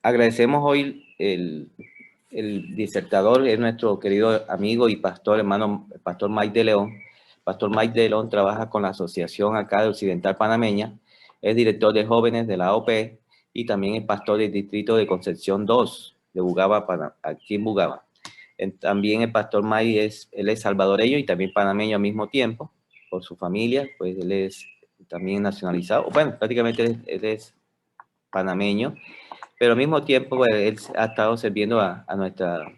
Agradecemos hoy el disertador, es nuestro querido amigo y pastor, hermano, pastor Mike de León. Pastor Mike de León trabaja con la Asociación acá de Occidental Panameña, es director de jóvenes de la AOP y también es pastor del distrito de Concepción 2 de Bugaba, aquí en Bugaba. También el pastor Mike él es salvadoreño y también panameño al mismo tiempo, por su familia, pues él es también nacionalizado, bueno, prácticamente él es panameño, pero al mismo tiempo pues, él ha estado sirviendo a nuestra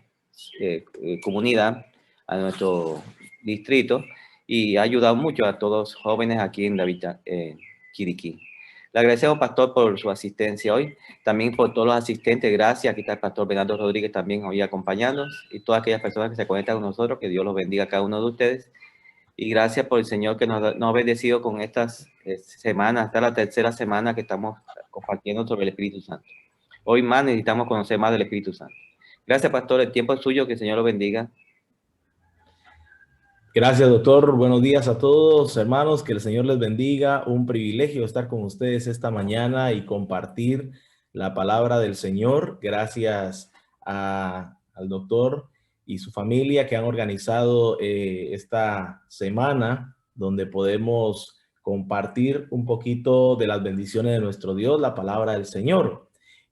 comunidad, a nuestro distrito, y ha ayudado mucho a todos los jóvenes aquí en Chiriquí. Le agradecemos, pastor, por su asistencia hoy, también por todos los asistentes, gracias. Aquí está el pastor Bernardo Rodríguez también hoy acompañándonos, y todas aquellas personas que se conectan con nosotros, que Dios los bendiga a cada uno de ustedes. Y gracias por el Señor que nos ha bendecido con estas semanas, hasta la tercera semana que estamos compartiendo sobre el Espíritu Santo. Hoy más necesitamos conocer más del Espíritu Santo. Gracias, pastor. El tiempo es suyo. Que el Señor lo bendiga. Gracias, doctor. Buenos días a todos, hermanos. Que el Señor les bendiga. Un privilegio estar con ustedes esta mañana y compartir la palabra del Señor. Gracias al doctor y su familia que han organizado esta semana donde podemos compartir un poquito de las bendiciones de nuestro Dios, la palabra del Señor.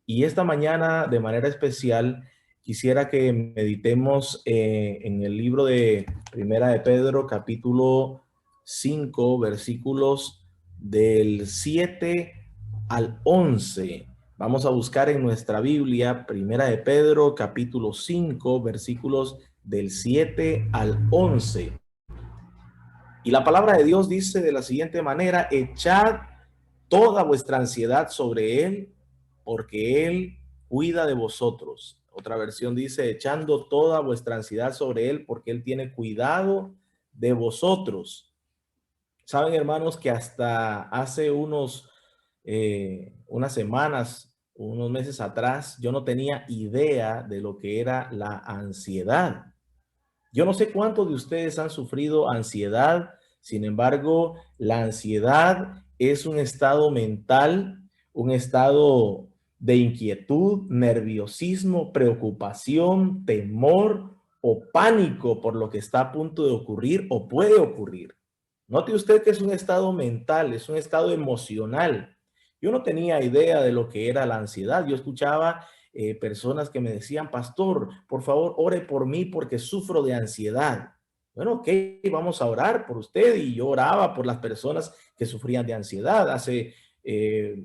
Y esta mañana, de manera especial, quisiera que meditemos en el libro de Primera de Pedro, capítulo 5, versículos del 7 al 11. Vamos a buscar en nuestra Biblia, Primera de Pedro, capítulo 5, versículos del 7 al 11. Y la palabra de Dios dice de la siguiente manera: echad toda vuestra ansiedad sobre Él, porque Él cuida de vosotros. Otra versión dice, echando toda vuestra ansiedad sobre Él, porque Él tiene cuidado de vosotros. Saben, hermanos, que hasta hace unas semanas, unos meses atrás, yo no tenía idea de lo que era la ansiedad. Yo no sé cuántos de ustedes han sufrido ansiedad. Sin embargo, la ansiedad es un estado mental, un estado de inquietud, nerviosismo, preocupación, temor o pánico por lo que está a punto de ocurrir o puede ocurrir. Note usted que es un estado mental, es un estado emocional. Yo no tenía idea de lo que era la ansiedad. Yo escuchaba personas que me decían, pastor, por favor, ore por mí porque sufro de ansiedad. Bueno, ok, vamos a orar por usted. Y yo oraba por las personas que sufrían de ansiedad. Hace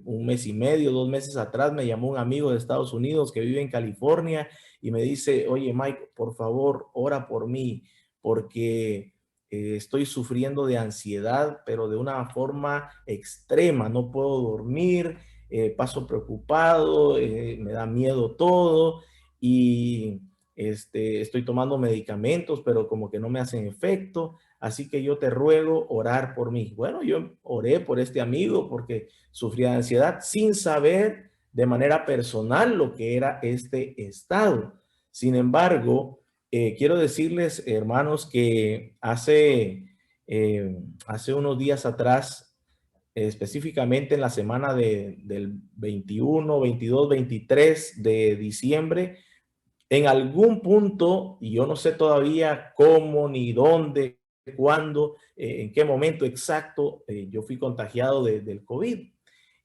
un mes y medio, 2 meses atrás, me llamó un amigo de Estados Unidos que vive en California y me dice, oye, Mike, por favor, ora por mí porque estoy sufriendo de ansiedad, pero de una forma extrema. No puedo dormir, paso preocupado, me da miedo todo y estoy tomando medicamentos, pero como que no me hacen efecto. Así que yo te ruego orar por mí. Bueno, yo oré por este amigo porque sufría de ansiedad sin saber de manera personal lo que era este estado. Sin embargo, quiero decirles, hermanos, que hace unos días atrás, específicamente en la semana del 21, 22, 23 de diciembre, en algún punto, y yo no sé todavía cómo, ni dónde, cuándo, en qué momento exacto, yo fui contagiado del COVID.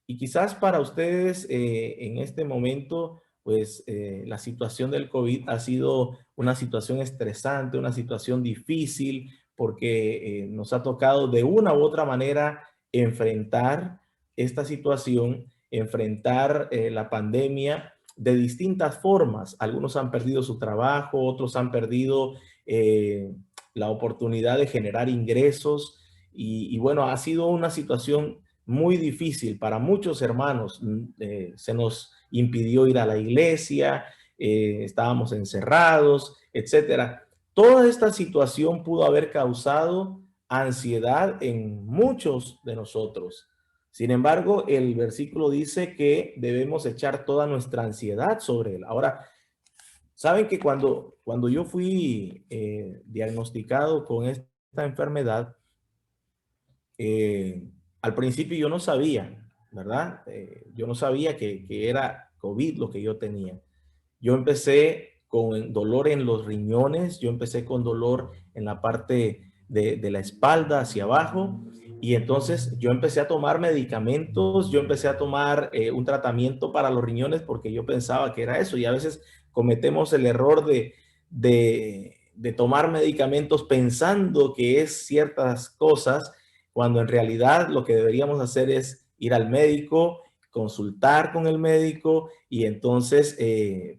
Y quizás para ustedes en este momento, pues la situación del COVID ha sido una situación estresante, una situación difícil, porque nos ha tocado de una u otra manera enfrentar esta situación, enfrentar la pandemia de distintas formas. Algunos han perdido su trabajo, otros han perdido la oportunidad de generar ingresos y bueno, ha sido una situación muy difícil para muchos hermanos. Se nos impidió ir a la iglesia, estábamos encerrados, etcétera. Toda esta situación pudo haber causado ansiedad en muchos de nosotros. Sin embargo, el versículo dice que debemos echar toda nuestra ansiedad sobre él. Ahora, saben que cuando yo fui diagnosticado con esta enfermedad, al principio yo no sabía, ¿verdad? Yo no sabía que era COVID lo que yo tenía. Yo empecé con dolor en los riñones, yo empecé con dolor en la parte de la espalda hacia abajo, y entonces yo empecé a tomar medicamentos, yo empecé a tomar un tratamiento para los riñones porque yo pensaba que era eso, y a veces cometemos el error de tomar medicamentos pensando que es ciertas cosas, cuando en realidad lo que deberíamos hacer es ir al médico, consultar con el médico y entonces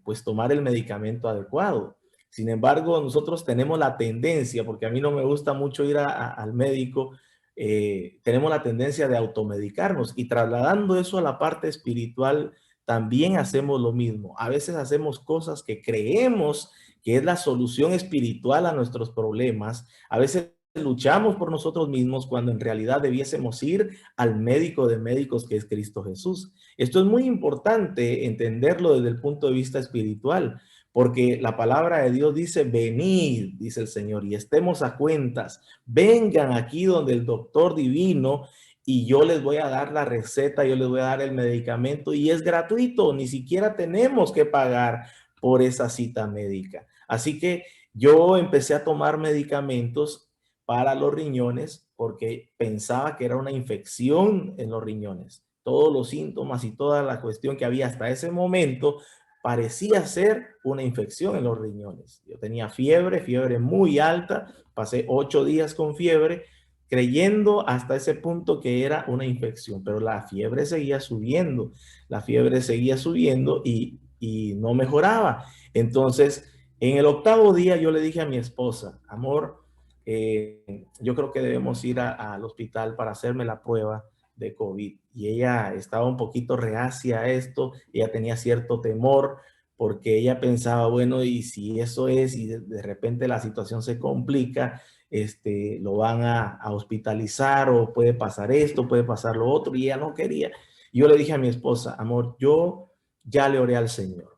pues tomar el medicamento adecuado. Sin embargo, nosotros tenemos la tendencia, porque a mí no me gusta mucho ir al médico, tenemos la tendencia de automedicarnos, y trasladando eso a la parte espiritual, también hacemos lo mismo. A veces hacemos cosas que creemos que es la solución espiritual a nuestros problemas. A veces luchamos por nosotros mismos cuando en realidad debiésemos ir al médico de médicos, que es Cristo Jesús. Esto es muy importante entenderlo desde el punto de vista espiritual, porque la palabra de Dios dice: venid, dice el Señor, y estemos a cuentas. Vengan aquí donde el doctor divino y yo les voy a dar la receta, yo les voy a dar el medicamento, y es gratuito, ni siquiera tenemos que pagar por esa cita médica. Así que yo empecé a tomar medicamentos para los riñones porque pensaba que era una infección en los riñones. Todos los síntomas y toda la cuestión que había hasta ese momento parecía ser una infección en los riñones. Yo tenía fiebre muy alta, pasé 8 días con fiebre, creyendo hasta ese punto que era una infección, pero la fiebre seguía subiendo, y no mejoraba. Entonces, en el 8º día yo le dije a mi esposa: amor, yo creo que debemos ir al hospital para hacerme la prueba de COVID. Y ella estaba un poquito reacia a esto, ella tenía cierto temor porque ella pensaba, bueno, y si eso es, y de repente la situación se complica, lo van a hospitalizar, o puede pasar esto, puede pasar lo otro, y ella no quería. Yo le dije a mi esposa: amor, yo ya le oré al Señor.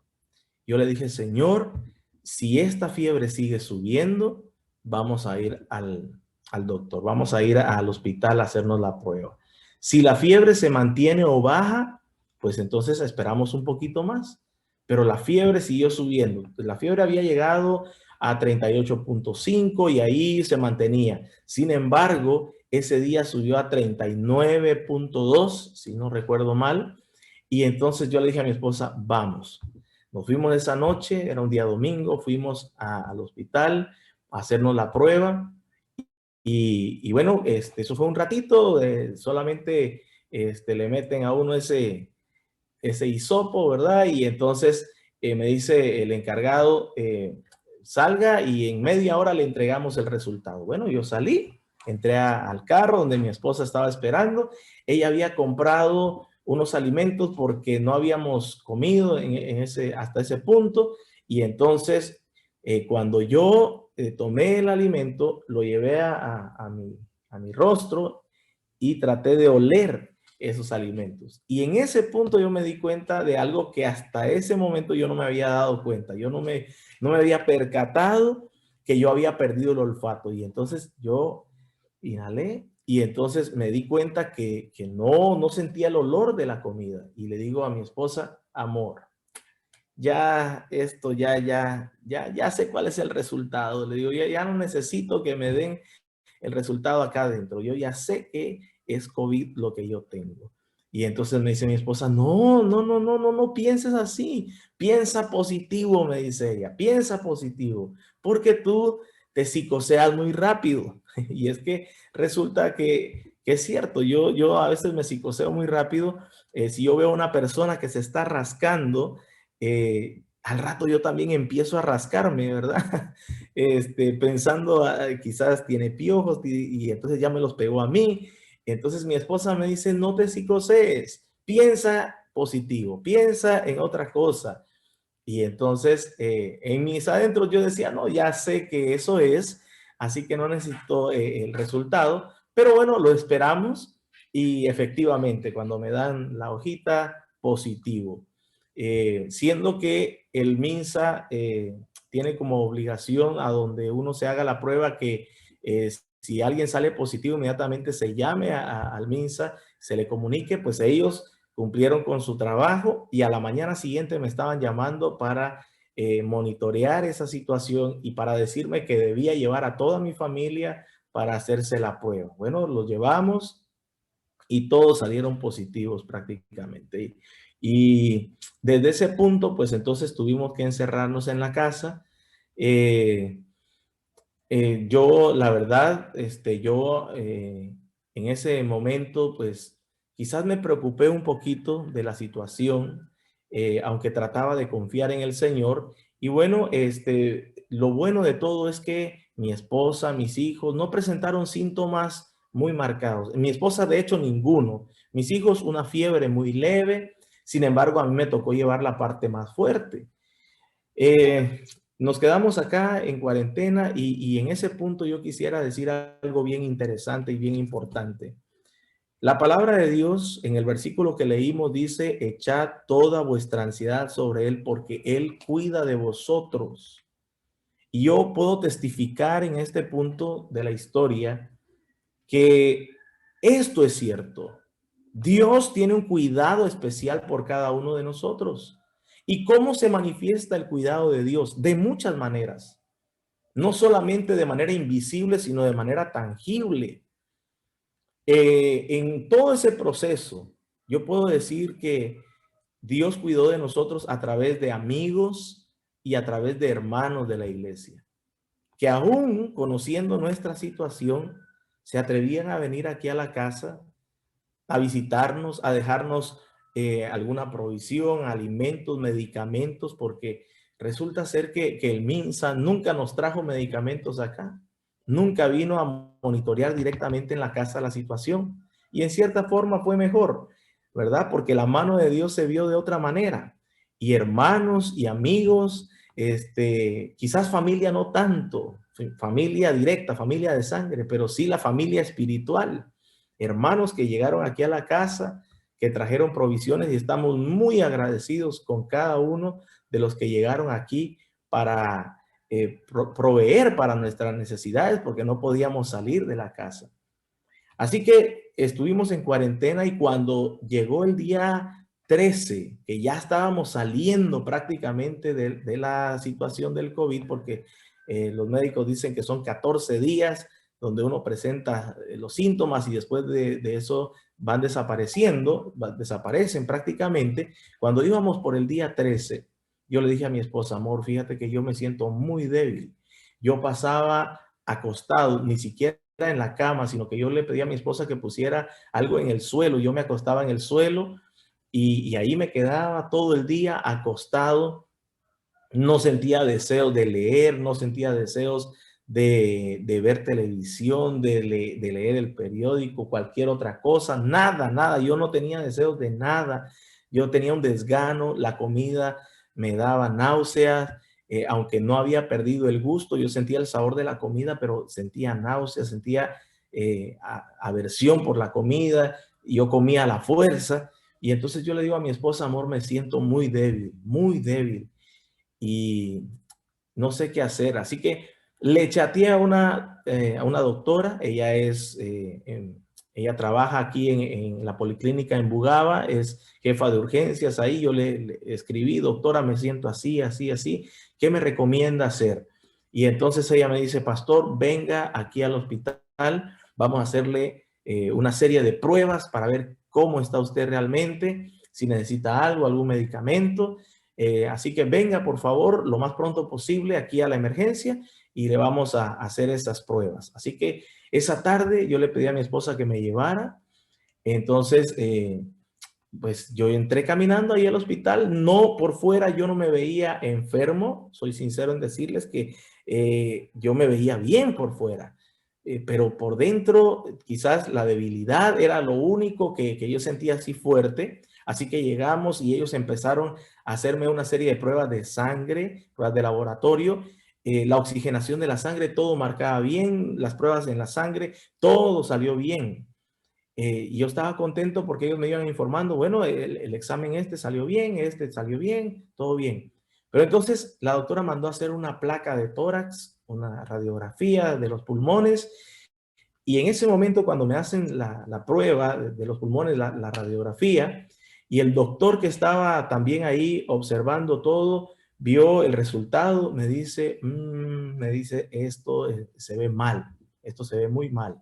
Yo le dije: Señor, si esta fiebre sigue subiendo, vamos a ir al doctor, vamos a ir al hospital a hacernos la prueba. Si la fiebre se mantiene o baja, pues entonces esperamos un poquito más. Pero la fiebre siguió subiendo. La fiebre había llegado a 38.5 y ahí se mantenía. Sin embargo, ese día subió a 39.2, si no recuerdo mal. Y entonces yo le dije a mi esposa: vamos. Nos fuimos esa noche, era un día domingo, fuimos al hospital a hacernos la prueba. Y bueno, eso fue un ratito, solamente le meten a uno ese hisopo, ¿verdad? Y entonces me dice el encargado: salga y en media hora le entregamos el resultado. Bueno, yo salí, entré al carro donde mi esposa estaba esperando. Ella había comprado unos alimentos porque no habíamos comido hasta ese punto, y entonces cuando yo tomé el alimento, lo llevé a mi rostro y traté de oler esos alimentos. Y en ese punto yo me di cuenta de algo que hasta ese momento yo no me había dado cuenta. Yo no me había percatado que yo había perdido el olfato. Y entonces yo inhalé y entonces me di cuenta que no sentía el olor de la comida. Y le digo a mi esposa: amor, ya esto, ya sé cuál es el resultado. Le digo: ya no necesito que me den el resultado acá adentro. Yo ya sé que es COVID lo que yo tengo. Y entonces me dice mi esposa: no pienses así. Piensa positivo, me dice ella. Piensa positivo, porque tú te psicoseas muy rápido. Y es que resulta que es cierto. Yo a veces me psicoseo muy rápido. Si yo veo a una persona que se está rascando, al rato yo también empiezo a rascarme, ¿verdad? Pensando, quizás tiene piojos, y entonces ya me los pegó a mí. Entonces mi esposa me dice: no te psicosees, piensa positivo, piensa en otra cosa. Y entonces en mis adentros yo decía: no, ya sé que eso es, así que no necesito el resultado, pero bueno, lo esperamos. Y efectivamente, cuando me dan la hojita, positivo. Siendo que el MINSA tiene como obligación, a donde uno se haga la prueba, que si alguien sale positivo, inmediatamente se llame al MINSA, se le comunique, pues ellos cumplieron con su trabajo y a la mañana siguiente me estaban llamando para monitorear esa situación y para decirme que debía llevar a toda mi familia para hacerse la prueba. Bueno, los llevamos y todos salieron positivos prácticamente. Y desde ese punto, pues entonces tuvimos que encerrarnos en la casa. Yo, la verdad, en ese momento, pues quizás me preocupé un poquito de la situación, aunque trataba de confiar en el Señor. Y bueno, lo bueno de todo es que mi esposa, mis hijos no presentaron síntomas muy marcados. Mi esposa, de hecho, ninguno. Mis hijos, una fiebre muy leve. Sin embargo, a mí me tocó llevar la parte más fuerte. Nos quedamos acá en cuarentena y en ese punto yo quisiera decir algo bien interesante y bien importante. La palabra de Dios en el versículo que leímos dice, echad toda vuestra ansiedad sobre Él porque Él cuida de vosotros. Y yo puedo testificar en este punto de la historia que esto es cierto. Dios tiene un cuidado especial por cada uno de nosotros. ¿Y cómo se manifiesta el cuidado de Dios? De muchas maneras. No solamente de manera invisible, sino de manera tangible. En todo ese proceso, yo puedo decir que Dios cuidó de nosotros a través de amigos y a través de hermanos de la iglesia, que aún conociendo nuestra situación, se atrevían a venir aquí a la casa, a visitarnos, a dejarnos alguna provisión, alimentos, medicamentos, porque resulta ser que el MINSA nunca nos trajo medicamentos acá, nunca vino a monitorear directamente en la casa la situación. Y en cierta forma fue mejor, ¿verdad? Porque la mano de Dios se vio de otra manera. Y hermanos y amigos, quizás familia no tanto, familia directa, familia de sangre, pero sí la familia espiritual. Hermanos que llegaron aquí a la casa, que trajeron provisiones y estamos muy agradecidos con cada uno de los que llegaron aquí para proveer para nuestras necesidades porque no podíamos salir de la casa. Así que estuvimos en cuarentena y cuando llegó el día 13, que ya estábamos saliendo prácticamente de la situación del COVID, porque los médicos dicen que son 14 días donde uno presenta los síntomas y después de eso van desapareciendo, desaparecen prácticamente. Cuando íbamos por el día 13, yo le dije a mi esposa, amor, fíjate que yo me siento muy débil. Yo pasaba acostado, ni siquiera en la cama, sino que yo le pedí a mi esposa que pusiera algo en el suelo. Yo me acostaba en el suelo y ahí me quedaba todo el día acostado. No sentía deseos de leer, no sentía deseos de ver televisión, de leer el periódico, cualquier otra cosa, nada, nada. Yo no tenía deseos de nada. Yo tenía un desgano, la comida me daba náuseas, aunque no había perdido el gusto, yo sentía el sabor de la comida, pero sentía náuseas, sentía aversión por la comida, y yo comía a la fuerza. Y entonces yo le digo a mi esposa, amor, me siento muy débil y no sé qué hacer. Así que le chateé a una doctora, ella trabaja aquí en la policlínica en Bugaba, es jefa de urgencias ahí. Yo le escribí, doctora, me siento así, así, así, ¿qué me recomienda hacer? Y entonces ella me dice, pastor, venga aquí al hospital, vamos a hacerle una serie de pruebas para ver cómo está usted realmente, si necesita algo, algún medicamento. Así que venga, por favor, lo más pronto posible aquí a la emergencia y le vamos a hacer esas pruebas. Así que esa tarde yo le pedí a mi esposa que me llevara. Entonces, pues yo entré caminando ahí al hospital. No, por fuera yo no me veía enfermo. Soy sincero en decirles que yo me veía bien por fuera. Pero por dentro quizás la debilidad era lo único que yo sentía así fuerte. Así que llegamos y ellos empezaron a hacerme una serie de pruebas de sangre, pruebas de laboratorio, la oxigenación de la sangre, todo marcaba bien, las pruebas en la sangre, todo salió bien. Y yo estaba contento porque ellos me iban informando, bueno, el examen salió bien, todo bien. Pero entonces la doctora mandó a hacer una placa de tórax, una radiografía de los pulmones, y en ese momento cuando me hacen la prueba de los pulmones, la radiografía, Y el doctor que estaba también ahí observando todo, vio el resultado, me dice, esto se ve mal, esto se ve muy mal.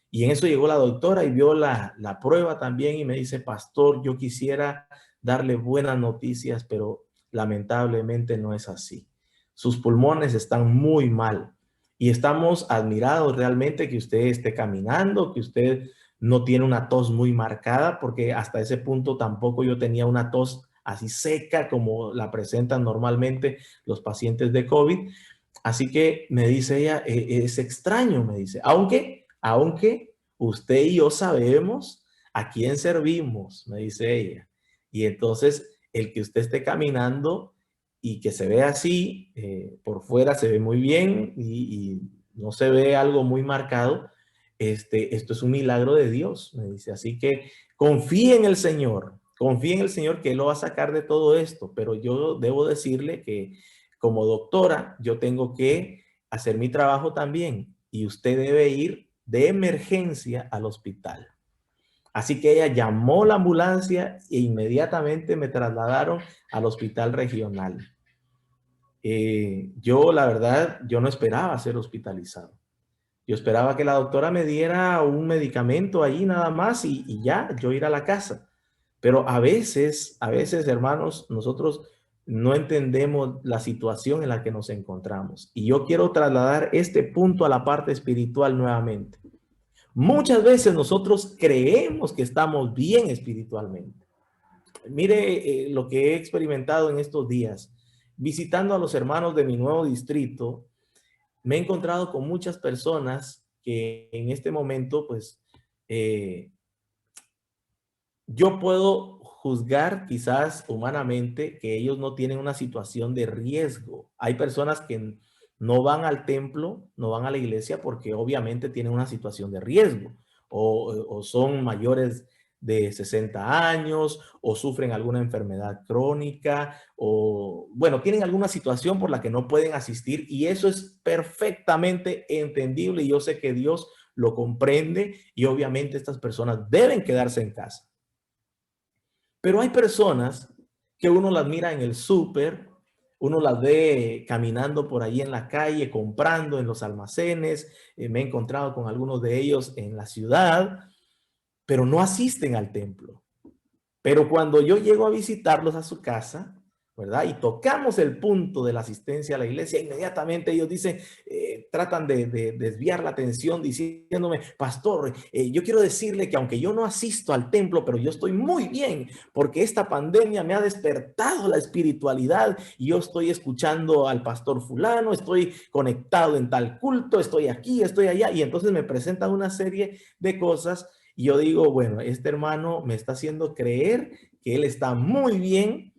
Y en eso llegó la doctora y vio la prueba también y me dice, pastor, yo quisiera darle buenas noticias, pero lamentablemente no es así. Sus pulmones están muy mal y estamos admirados realmente que usted esté caminando, que usted no tiene una tos muy marcada, porque hasta ese punto tampoco yo tenía una tos así seca como la presentan normalmente los pacientes de COVID. Así que me dice ella, es extraño, me dice, aunque usted y yo sabemos a quién servimos, me dice ella. Y entonces el que usted esté caminando y que se ve así, por fuera se ve muy bien y no se ve algo muy marcado, esto es un milagro de Dios, me dice. Así que confíe en el Señor que Él lo va a sacar de todo esto, pero yo debo decirle que como doctora, yo tengo que hacer mi trabajo también y usted debe ir de emergencia al hospital. Así que ella llamó la ambulancia e inmediatamente me trasladaron al hospital regional. Yo, la verdad, yo no esperaba ser hospitalizado. Yo esperaba que la doctora me diera un medicamento allí nada más y ya, yo ir a la casa. Pero a veces, hermanos, nosotros no entendemos la situación en la que nos encontramos. Y yo quiero trasladar este punto a la parte espiritual nuevamente. Muchas veces nosotros creemos que estamos bien espiritualmente. Mire lo que he experimentado en estos días. Visitando a los hermanos de mi nuevo distrito, me he encontrado con muchas personas que en este momento, pues, yo puedo juzgar quizás humanamente que ellos no tienen una situación de riesgo. Hay personas que no van al templo, no van a la iglesia porque obviamente tienen una situación de riesgo o son mayores de 60 años o sufren alguna enfermedad crónica o, bueno, tienen alguna situación por la que no pueden asistir y eso es perfectamente entendible y yo sé que Dios lo comprende y obviamente estas personas deben quedarse en casa. Pero hay personas que uno las mira en el súper, uno las ve caminando por ahí en la calle, comprando en los almacenes. Me he encontrado con algunos de ellos en la ciudad, pero no asisten al templo. Pero cuando yo llego a visitarlos a su casa, ¿verdad? Y tocamos el punto de la asistencia a la iglesia, inmediatamente ellos dicen, tratan de desviar la atención diciéndome, pastor, yo quiero decirle que aunque yo no asisto al templo, pero yo estoy muy bien porque esta pandemia me ha despertado la espiritualidad y yo estoy escuchando al pastor fulano, estoy conectado en tal culto, estoy aquí, estoy allá, y entonces me presentan una serie de cosas y yo digo, bueno, este hermano me está haciendo creer que él está muy bien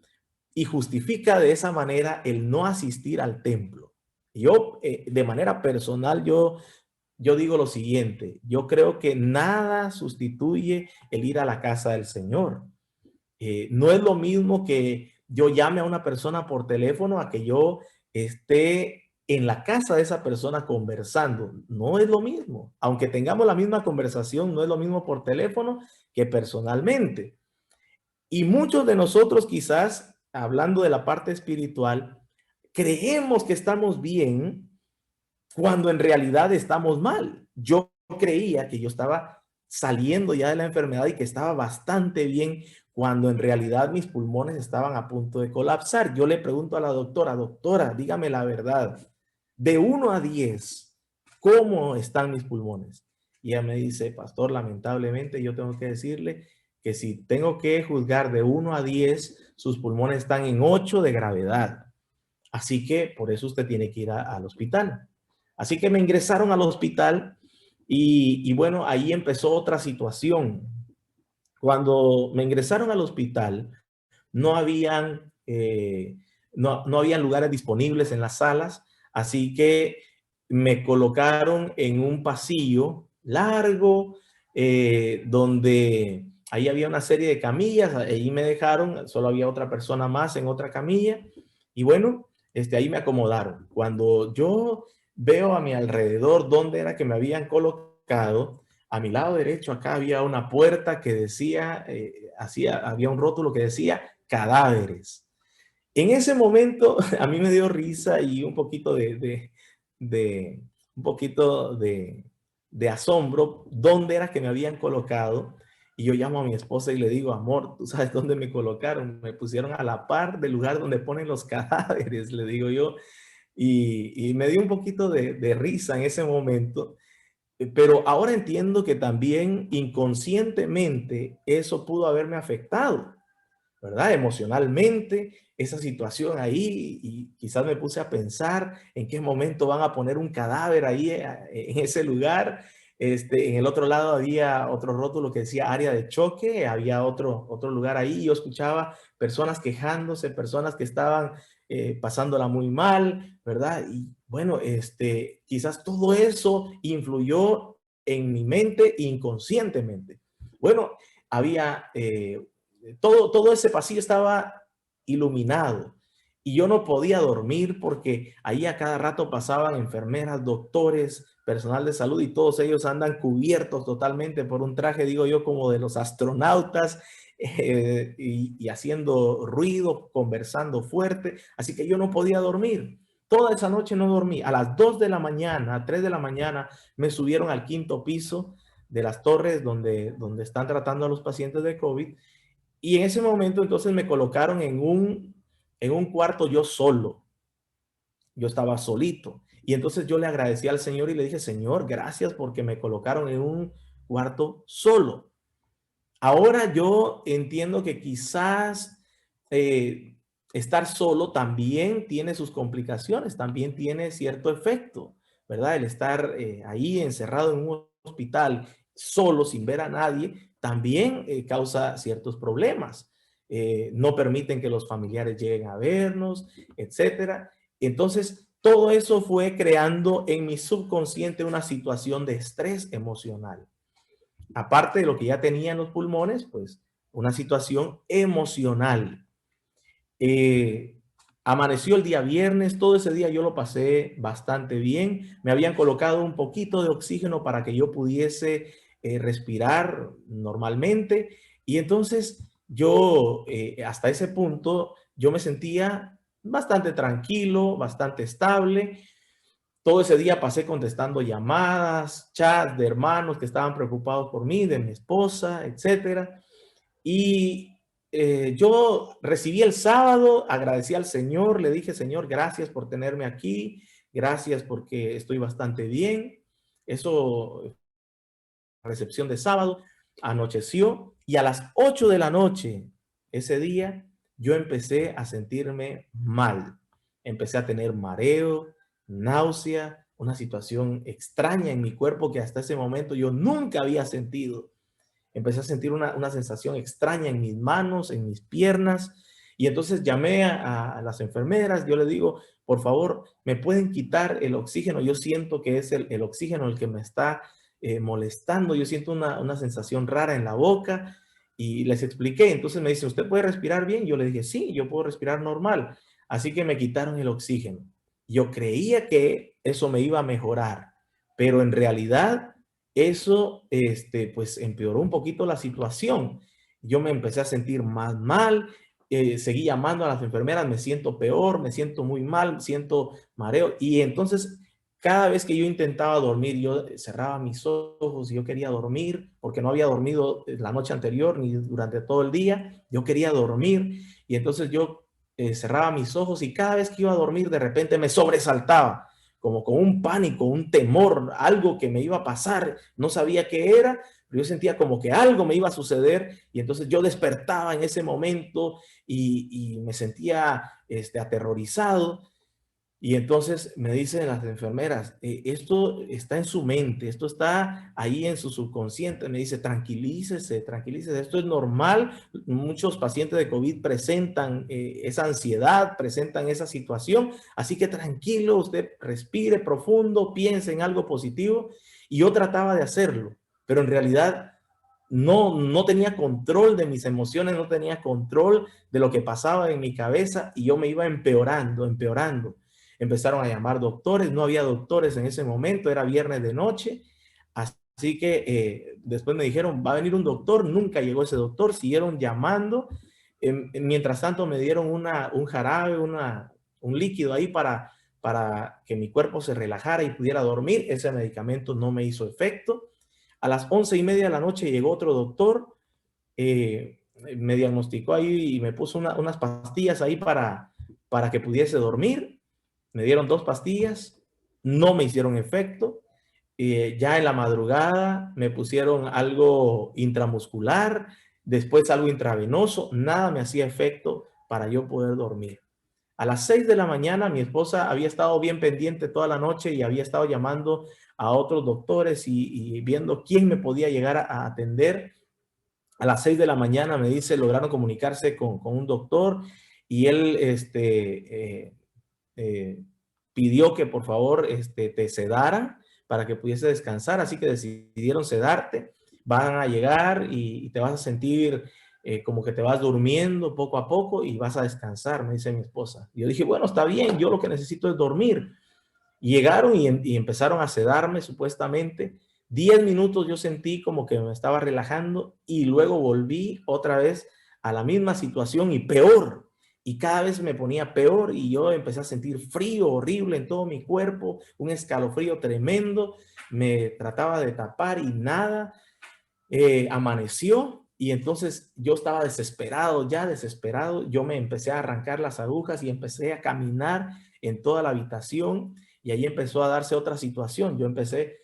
y justifica de esa manera el no asistir al templo. Yo, de manera personal, yo digo lo siguiente, yo creo que nada sustituye el ir a la casa del Señor. No es lo mismo que yo llame a una persona por teléfono a que yo esté en la casa de esa persona conversando. No es lo mismo. Aunque tengamos la misma conversación, no es lo mismo por teléfono que personalmente. Y muchos de nosotros quizás, hablando de la parte espiritual, creemos que estamos bien cuando en realidad estamos mal. Yo creía que yo estaba saliendo ya de la enfermedad y que estaba bastante bien cuando en realidad mis pulmones estaban a punto de colapsar. Yo le pregunto a la doctora, doctora, dígame la verdad, de 1 a 10, ¿cómo están mis pulmones? Y ella me dice, pastor, lamentablemente yo tengo que decirle que si tengo que juzgar de 1 a 10, sus pulmones están en 8 de gravedad. Así que por eso usted tiene que ir al hospital. Así que me ingresaron al hospital y bueno, ahí empezó otra situación. Cuando me ingresaron al hospital, no habían, no habían lugares disponibles en las salas, así que me colocaron en un pasillo largo, donde ahí había una serie de camillas, ahí me dejaron, solo había otra persona más en otra camilla, y bueno, ahí me acomodaron. Cuando yo veo a mi alrededor dónde era que me habían colocado, a mi lado derecho acá había una puerta que decía, había un rótulo que decía cadáveres. En ese momento a mí me dio risa y un poquito un poquito de asombro dónde era que me habían colocado. Y yo llamo a mi esposa y le digo, amor, ¿tú sabes dónde me colocaron? Me pusieron a la par del lugar donde ponen los cadáveres, le digo yo. Y me dio un poquito de risa en ese momento. Pero ahora entiendo que también inconscientemente eso pudo haberme afectado, ¿verdad? Emocionalmente, esa situación ahí, y quizás me puse a pensar en qué momento van a poner un cadáver ahí en ese lugar. En el otro lado había otro rótulo que decía área de choque, había otro lugar ahí, y yo escuchaba personas quejándose, personas que estaban pasándola muy mal, ¿verdad? Y bueno, quizás todo eso influyó en mi mente inconscientemente. Bueno, había todo ese pasillo estaba iluminado y yo no podía dormir porque ahí a cada rato pasaban enfermeras, doctores, personal de salud, y todos ellos andan cubiertos totalmente por un traje, digo yo, como de los astronautas, y haciendo ruido, conversando fuerte. Así que yo no podía dormir. Toda esa noche no dormí. A las 2 de la mañana, a 3 de la mañana, me subieron al quinto piso de las torres donde están tratando a los pacientes de COVID. Y en ese momento entonces me colocaron en un cuarto yo solo. Yo estaba solito. Y entonces yo le agradecí al Señor y le dije, Señor, gracias porque me colocaron en un cuarto solo. Ahora yo entiendo que quizás estar solo también tiene sus complicaciones, también tiene cierto efecto, ¿verdad? El estar ahí encerrado en un hospital solo, sin ver a nadie, también causa ciertos problemas. No permiten que los familiares lleguen a vernos, etcétera. Entonces, todo eso fue creando en mi subconsciente una situación de estrés emocional. Aparte de lo que ya tenía en los pulmones, pues una situación emocional. Eh, Amaneció el día viernes, todo ese día yo lo pasé bastante bien. Me habían colocado un poquito de oxígeno para que yo pudiese respirar normalmente. Y entonces yo, hasta ese punto, yo me sentía bastante tranquilo, bastante estable. Todo ese día pasé contestando llamadas, chats de hermanos que estaban preocupados por mí, de mi esposa, etcétera. Y yo recibí el sábado, agradecí al Señor, le dije, Señor, gracias por tenerme aquí, gracias porque estoy bastante bien. Eso, recepción de sábado, anocheció y a las 8 de la noche ese día yo empecé a sentirme mal. Empecé a tener mareo, náusea, una situación extraña en mi cuerpo que hasta ese momento yo nunca había sentido. Empecé a sentir una sensación extraña en mis manos, en mis piernas, y entonces llamé a las enfermeras. Yo le digo, por favor, ¿me pueden quitar el oxígeno? Yo siento que es el oxígeno el que me está molestando. Yo siento una sensación rara en la boca, y les expliqué. Entonces me dice, ¿usted puede respirar bien? Yo le dije, sí, yo puedo respirar normal. Así que me quitaron el oxígeno. Yo creía que eso me iba a mejorar, pero en realidad eso pues empeoró un poquito la situación. Yo me empecé a sentir más mal, seguí llamando a las enfermeras, me siento peor, me siento muy mal, siento mareo. Y entonces cada vez que yo intentaba dormir, yo cerraba mis ojos y yo quería dormir porque no había dormido la noche anterior ni durante todo el día. Yo quería dormir y entonces yo cerraba mis ojos, y cada vez que iba a dormir de repente me sobresaltaba como con un pánico, un temor, algo que me iba a pasar. No sabía qué era, pero yo sentía como que algo me iba a suceder, y entonces yo despertaba en ese momento y me sentía aterrorizado. Y entonces me dicen las enfermeras, esto está en su mente, esto está ahí en su subconsciente. Me dice, tranquilícese, tranquilícese, esto es normal. Muchos pacientes de COVID presentan esa ansiedad, presentan esa situación. Así que tranquilo, usted respire profundo, piense en algo positivo. Y yo trataba de hacerlo, pero en realidad no tenía control de mis emociones, no tenía control de lo que pasaba en mi cabeza, y yo me iba empeorando, empeorando. Empezaron a llamar doctores, no había doctores en ese momento, era viernes de noche, Así que después me dijeron, va a venir un doctor. Nunca llegó ese doctor. Siguieron llamando. Mientras tanto me dieron un jarabe, un líquido ahí para que mi cuerpo se relajara y pudiera dormir. Ese medicamento no me hizo efecto. A las 11:30 de la noche llegó otro doctor. Me diagnosticó ahí y me puso unas pastillas ahí para que pudiese dormir. Me dieron 2 pastillas. No me hicieron efecto. Ya en la madrugada me pusieron algo intramuscular, después algo intravenoso, nada me hacía efecto para yo poder dormir. A las 6 de la mañana mi esposa había estado bien pendiente toda la noche y había estado llamando a otros doctores y viendo quién me podía llegar a atender. A las 6 de la mañana me dice, lograron comunicarse con un doctor y él pidió que por favor te sedara para que pudiese descansar, así que decidieron sedarte. Van a llegar y te vas a sentir como que te vas durmiendo poco a poco y vas a descansar, me dice mi esposa. Y yo dije, bueno, está bien, yo lo que necesito es dormir. Y llegaron y empezaron a sedarme supuestamente. 10 minutos yo sentí como que me estaba relajando y luego volví otra vez a la misma situación y peor. Y cada vez me ponía peor y yo empecé a sentir frío horrible en todo mi cuerpo, un escalofrío tremendo. Me trataba de tapar y nada. Amaneció y entonces yo estaba desesperado, ya desesperado. Yo me empecé a arrancar las agujas y empecé a caminar en toda la habitación y ahí empezó a darse otra situación. Yo empecé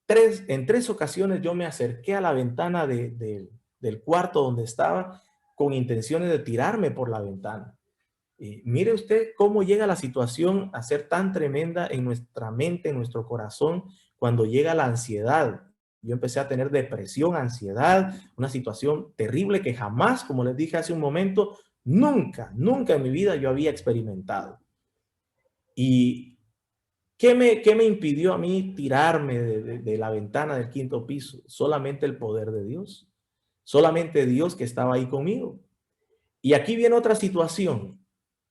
en 3 ocasiones yo me acerqué a la ventana del cuarto donde estaba con intenciones de tirarme por la ventana. Mire usted cómo llega la situación a ser tan tremenda en nuestra mente, en nuestro corazón, cuando llega la ansiedad. Yo empecé a tener depresión, ansiedad, una situación terrible que jamás, como les dije hace un momento, nunca en mi vida yo había experimentado. ¿Y qué me impidió a mí tirarme de la ventana del 5º piso? Solamente el poder de Dios. Solamente Dios que estaba ahí conmigo. Y aquí viene otra situación.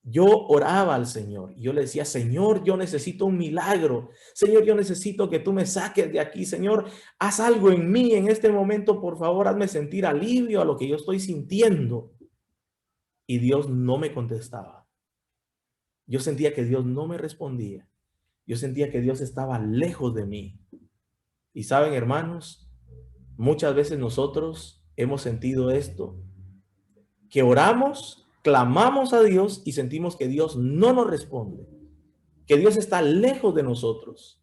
Yo oraba al Señor y yo le decía, Señor, yo necesito un milagro. Señor, yo necesito que tú me saques de aquí. Señor, haz algo en mí en este momento. Por favor, hazme sentir alivio a lo que yo estoy sintiendo. Y Dios no me contestaba. Yo sentía que Dios no me respondía. Yo sentía que Dios estaba lejos de mí. Y saben, hermanos, muchas veces nosotros hemos sentido esto, que oramos, clamamos a Dios y sentimos que Dios no nos responde, que Dios está lejos de nosotros.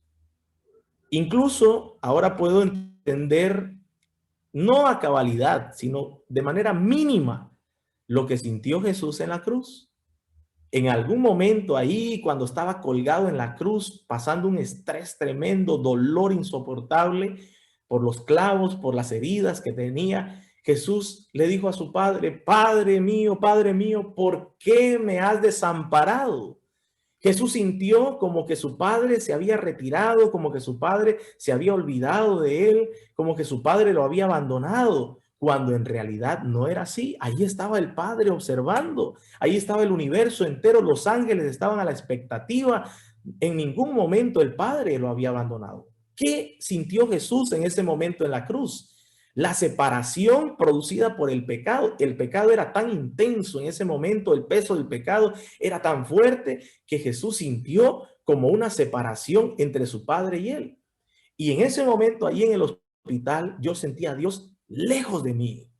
Incluso ahora puedo entender, no a cabalidad, sino de manera mínima, lo que sintió Jesús en la cruz. En algún momento ahí, cuando estaba colgado en la cruz, pasando un estrés tremendo, dolor insoportable por los clavos, por las heridas que tenía, Jesús le dijo a su padre, Padre mío, ¿por qué me has desamparado? Jesús sintió como que su padre se había retirado, como que su padre se había olvidado de él, como que su padre lo había abandonado, cuando en realidad no era así. Allí estaba el Padre observando, ahí estaba el universo entero, los ángeles estaban a la expectativa. En ningún momento el Padre lo había abandonado. ¿Qué sintió Jesús en ese momento en la cruz? La separación producida por el pecado. El pecado era tan intenso en ese momento, el peso del pecado era tan fuerte que Jesús sintió como una separación entre su Padre y él. Y en ese momento, ahí en el hospital, yo sentía a Dios lejos de mí.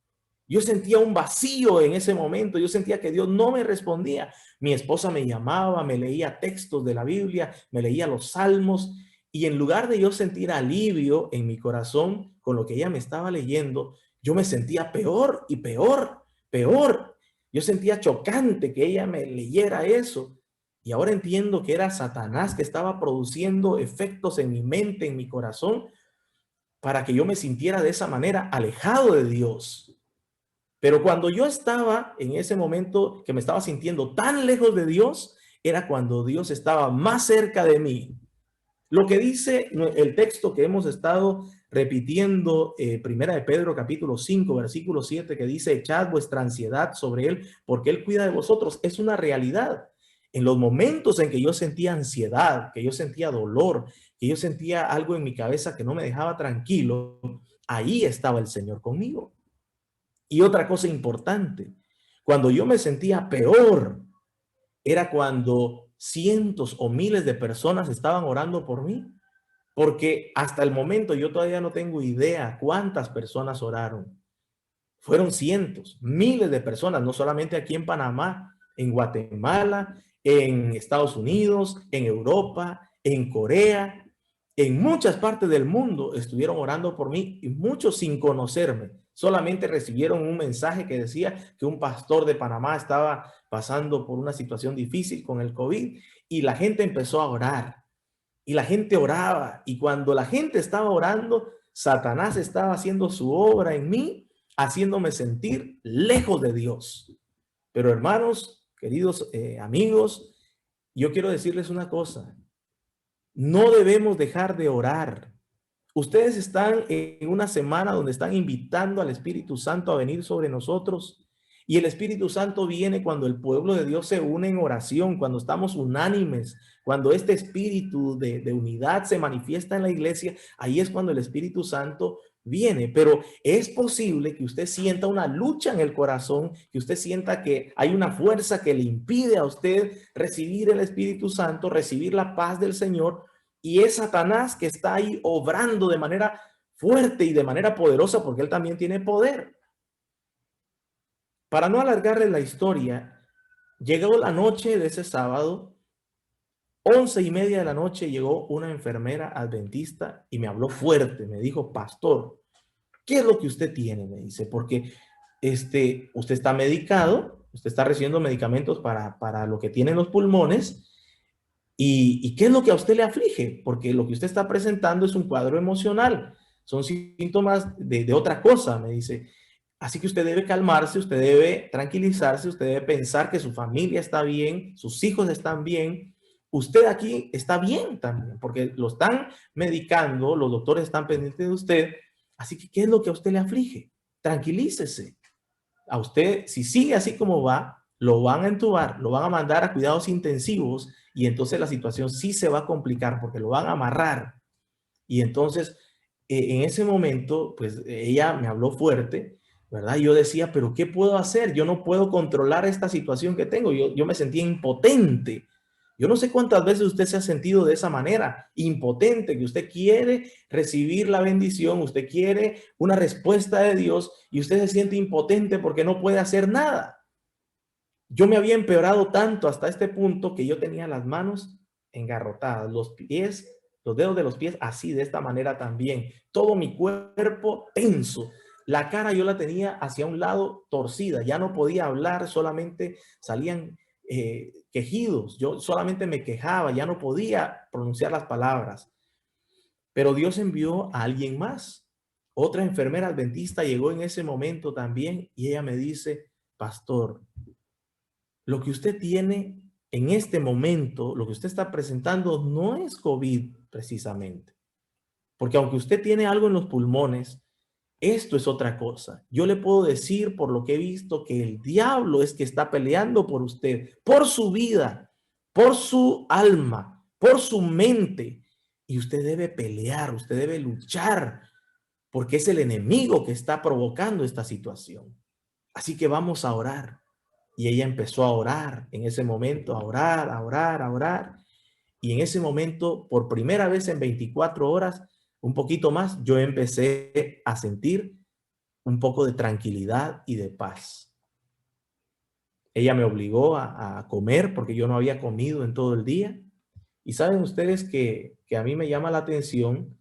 Yo sentía un vacío en ese momento. Yo sentía que Dios no me respondía. Mi esposa me llamaba, me leía textos de la Biblia, me leía los salmos. Y en lugar de yo sentir alivio en mi corazón con lo que ella me estaba leyendo, yo me sentía peor y peor, peor. Yo sentía chocante que ella me leyera eso. Y ahora entiendo que era Satanás que estaba produciendo efectos en mi mente, en mi corazón, para que yo me sintiera de esa manera alejado de Dios. Pero cuando yo estaba en ese momento que me estaba sintiendo tan lejos de Dios, era cuando Dios estaba más cerca de mí. Lo que dice el texto que hemos estado repitiendo, Primera de Pedro capítulo 5, versículo 7, que dice, echad vuestra ansiedad sobre él porque él cuida de vosotros, es una realidad. En los momentos en que yo sentía ansiedad, que yo sentía dolor, que yo sentía algo en mi cabeza que no me dejaba tranquilo, ahí estaba el Señor conmigo. Y otra cosa importante, cuando yo me sentía peor, era cuando cientos o miles de personas estaban orando por mí, porque hasta el momento yo todavía no tengo idea cuántas personas oraron. Fueron cientos, miles de personas, no solamente aquí en Panamá, en Guatemala, en Estados Unidos, en Europa, en Corea, en muchas partes del mundo estuvieron orando por mí y muchos sin conocerme. Solamente recibieron un mensaje que decía que un pastor de Panamá estaba pasando por una situación difícil con el COVID y la gente empezó a orar y la gente oraba y cuando la gente estaba orando, Satanás estaba haciendo su obra en mí, haciéndome sentir lejos de Dios. Pero hermanos, queridos amigos, yo quiero decirles una cosa. No debemos dejar de orar. Ustedes están en una semana donde están invitando al Espíritu Santo a venir sobre nosotros. Y el Espíritu Santo viene cuando el pueblo de Dios se une en oración, cuando estamos unánimes, cuando este espíritu de unidad se manifiesta en la iglesia. Ahí es cuando el Espíritu Santo viene. Pero es posible que usted sienta una lucha en el corazón, que usted sienta que hay una fuerza que le impide a usted recibir el Espíritu Santo, recibir la paz del Señor. Y es Satanás que está ahí obrando de manera fuerte y de manera poderosa porque él también tiene poder. Para no alargarle la historia, llegó la noche de ese sábado, 11:30 de la noche, llegó una enfermera adventista y me habló fuerte, me dijo, pastor, ¿qué es lo que usted tiene? Me dice, porque usted está medicado, usted está recibiendo medicamentos para lo que tiene en los pulmones. ¿Y qué es lo que a usted le aflige? Porque lo que usted está presentando es un cuadro emocional, son síntomas de otra cosa, me dice. Así que usted debe calmarse, usted debe tranquilizarse, usted debe pensar que su familia está bien, sus hijos están bien, usted aquí está bien también, porque lo están medicando, los doctores están pendientes de usted. Así que, ¿qué es lo que a usted le aflige? Tranquilícese. A usted, si sigue así como va, lo van a entubar, lo van a mandar a cuidados intensivos y entonces la situación sí se va a complicar porque lo van a amarrar. Y entonces, en ese momento, pues ella me habló fuerte, ¿verdad? Yo decía, pero ¿qué puedo hacer? Yo no puedo controlar esta situación que tengo. Yo me sentía impotente. Yo no sé cuántas veces usted se ha sentido de esa manera, impotente, que usted quiere recibir la bendición, usted quiere una respuesta de Dios y usted se siente impotente porque no puede hacer nada. Yo me había empeorado tanto hasta este punto que yo tenía las manos engarrotadas, los pies, los dedos de los pies así, de esta manera también. Todo mi cuerpo tenso. La cara yo la tenía hacia un lado torcida, ya no podía hablar, solamente salían quejidos. Yo solamente me quejaba, ya no podía pronunciar las palabras. Pero Dios envió a alguien más. Otra enfermera adventista llegó en ese momento también y ella me dice, pastor, lo que usted tiene en este momento, lo que usted está presentando no es COVID precisamente. Porque aunque usted tiene algo en los pulmones, esto es otra cosa. Yo le puedo decir por lo que he visto que el diablo es que está peleando por usted, por su vida, por su alma, por su mente. Y usted debe pelear, usted debe luchar, porque es el enemigo que está provocando esta situación. Así que vamos a orar. Y ella empezó a orar en ese momento, a orar, a orar, a orar. Y en ese momento, por primera vez en 24 horas, un poquito más, yo empecé a sentir un poco de tranquilidad y de paz. Ella me obligó a comer porque yo no había comido en todo el día. Y saben ustedes que a mí me llama la atención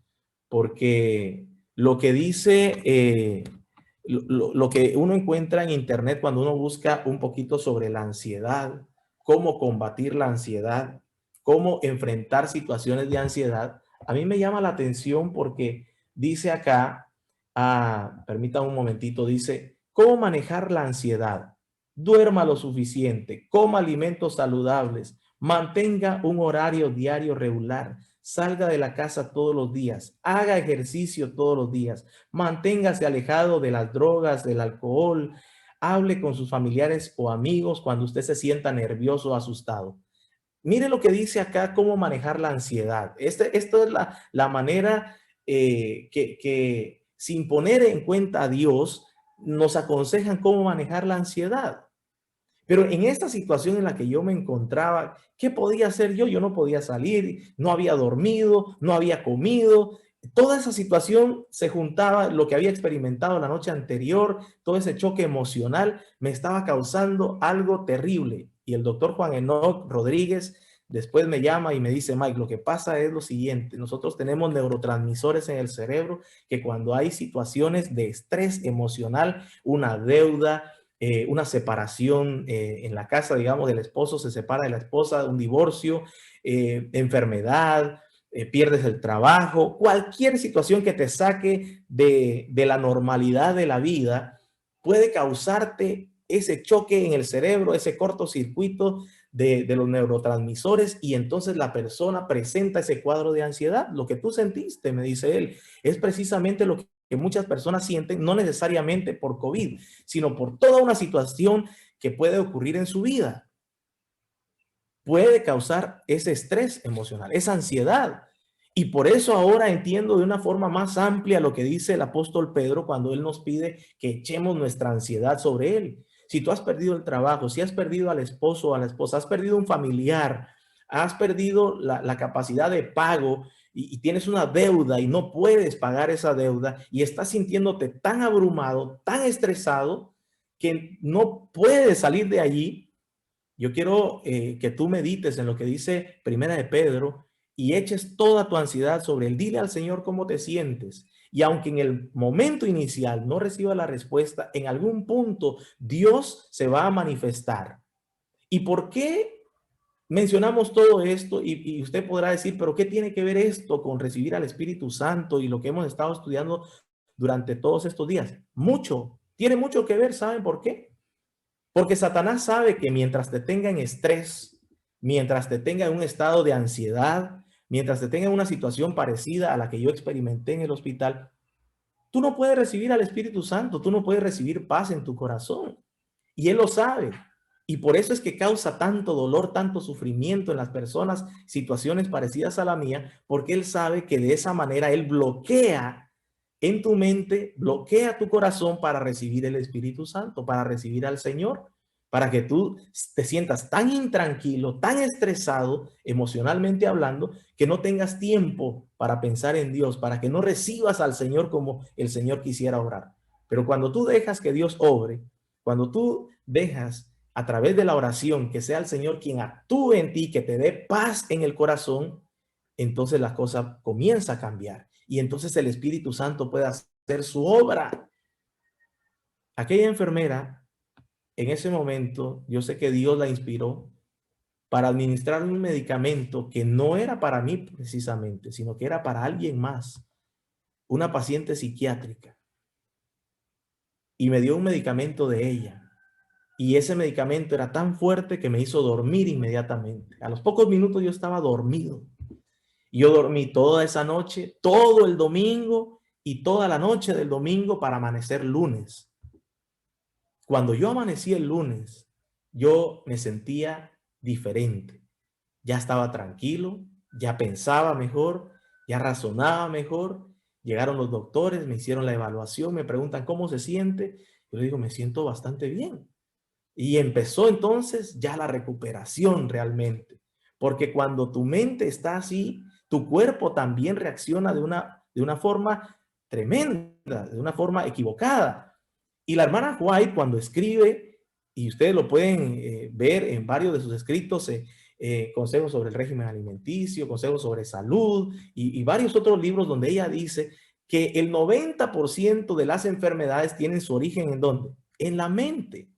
porque lo que dice, lo que uno encuentra en internet cuando uno busca un poquito sobre la ansiedad, cómo combatir la ansiedad, cómo enfrentar situaciones de ansiedad, a mí me llama la atención porque dice acá, permítanme un momentito, dice, ¿cómo manejar la ansiedad? Duerma lo suficiente, coma alimentos saludables, mantenga un horario diario regular, salga de la casa todos los días, haga ejercicio todos los días, manténgase alejado de las drogas, del alcohol, hable con sus familiares o amigos cuando usted se sienta nervioso o asustado. mire lo que dice acá, cómo manejar la ansiedad. Esto es la manera que sin poner en cuenta a Dios, nos aconsejan cómo manejar la ansiedad. Pero en esta situación en la que yo me encontraba, ¿qué podía hacer yo? Yo no podía salir, no había dormido, no había comido. Toda esa situación se juntaba, lo que había experimentado la noche anterior, todo ese choque emocional me estaba causando algo terrible. Y el doctor Juan Enoch Rodríguez después me llama y me dice, Mike, lo que pasa es lo siguiente, nosotros tenemos neurotransmisores en el cerebro que cuando hay situaciones de estrés emocional, una deuda, una separación en la casa, digamos, del esposo se separa de la esposa, un divorcio, enfermedad, pierdes el trabajo, cualquier situación que te saque de la normalidad de la vida puede causarte ese choque en el cerebro, ese cortocircuito de los neurotransmisores y entonces la persona presenta ese cuadro de ansiedad. Lo que tú sentiste, me dice él, es precisamente lo que muchas personas sienten, no necesariamente por COVID, sino por toda una situación que puede ocurrir en su vida. Puede causar ese estrés emocional, esa ansiedad. Y por eso ahora entiendo de una forma más amplia lo que dice el apóstol Pedro cuando él nos pide que echemos nuestra ansiedad sobre él. Si tú has perdido el trabajo, si has perdido al esposo o a la esposa, has perdido un familiar, has perdido la capacidad de pago y tienes una deuda y no puedes pagar esa deuda y estás sintiéndote tan abrumado, tan estresado que no puedes salir de allí, yo quiero que tú medites en lo que dice Primera de Pedro y eches toda tu ansiedad sobre él. Dile al Señor cómo te sientes. Y aunque en el momento inicial no reciba la respuesta, en algún punto Dios se va a manifestar. ¿Y por qué mencionamos todo esto? Y usted podrá decir, pero ¿qué tiene que ver esto con recibir al Espíritu Santo y lo que hemos estado estudiando durante todos estos días? Mucho. Tiene mucho que ver. ¿Saben por qué? Porque Satanás sabe que mientras te tenga en estrés, mientras te tenga en un estado de ansiedad, mientras te tenga en una situación parecida a la que yo experimenté en el hospital, tú no puedes recibir al Espíritu Santo, tú no puedes recibir paz en tu corazón. Y Él lo sabe. Y por eso es que causa tanto dolor, tanto sufrimiento en las personas, situaciones parecidas a la mía, porque Él sabe que de esa manera Él bloquea en tu mente, bloquea tu corazón para recibir el Espíritu Santo, para recibir al Señor, para que tú te sientas tan intranquilo, tan estresado, emocionalmente hablando, que no tengas tiempo para pensar en Dios, para que no recibas al Señor como el Señor quisiera obrar. Pero cuando tú dejas que Dios obre, cuando tú dejas a través de la oración que sea el Señor quien actúe en ti, que te dé paz en el corazón, entonces la cosa comienza a cambiar y entonces el Espíritu Santo puede hacer su obra. Aquella enfermera, en ese momento, yo sé que Dios la inspiró para administrar un medicamento que no era para mí precisamente, sino que era para alguien más, una paciente psiquiátrica. Y me dio un medicamento de ella. Y ese medicamento era tan fuerte que me hizo dormir inmediatamente. A los pocos minutos yo estaba dormido. Yo dormí toda esa noche, todo el domingo y toda la noche del domingo para amanecer lunes. Cuando yo amanecí el lunes, yo me sentía diferente. Ya estaba tranquilo, ya pensaba mejor, ya razonaba mejor. Llegaron los doctores, me hicieron la evaluación, me preguntan cómo se siente. Yo le digo, me siento bastante bien. Y empezó entonces ya la recuperación realmente. Porque cuando tu mente está así, tu cuerpo también reacciona de una forma tremenda, de una forma equivocada. Y la hermana White cuando escribe, y ustedes lo pueden ver en varios de sus escritos, consejos sobre el régimen alimenticio, consejos sobre salud y varios otros libros donde ella dice que el 90% de las enfermedades tienen su origen ¿en dónde? En la mente.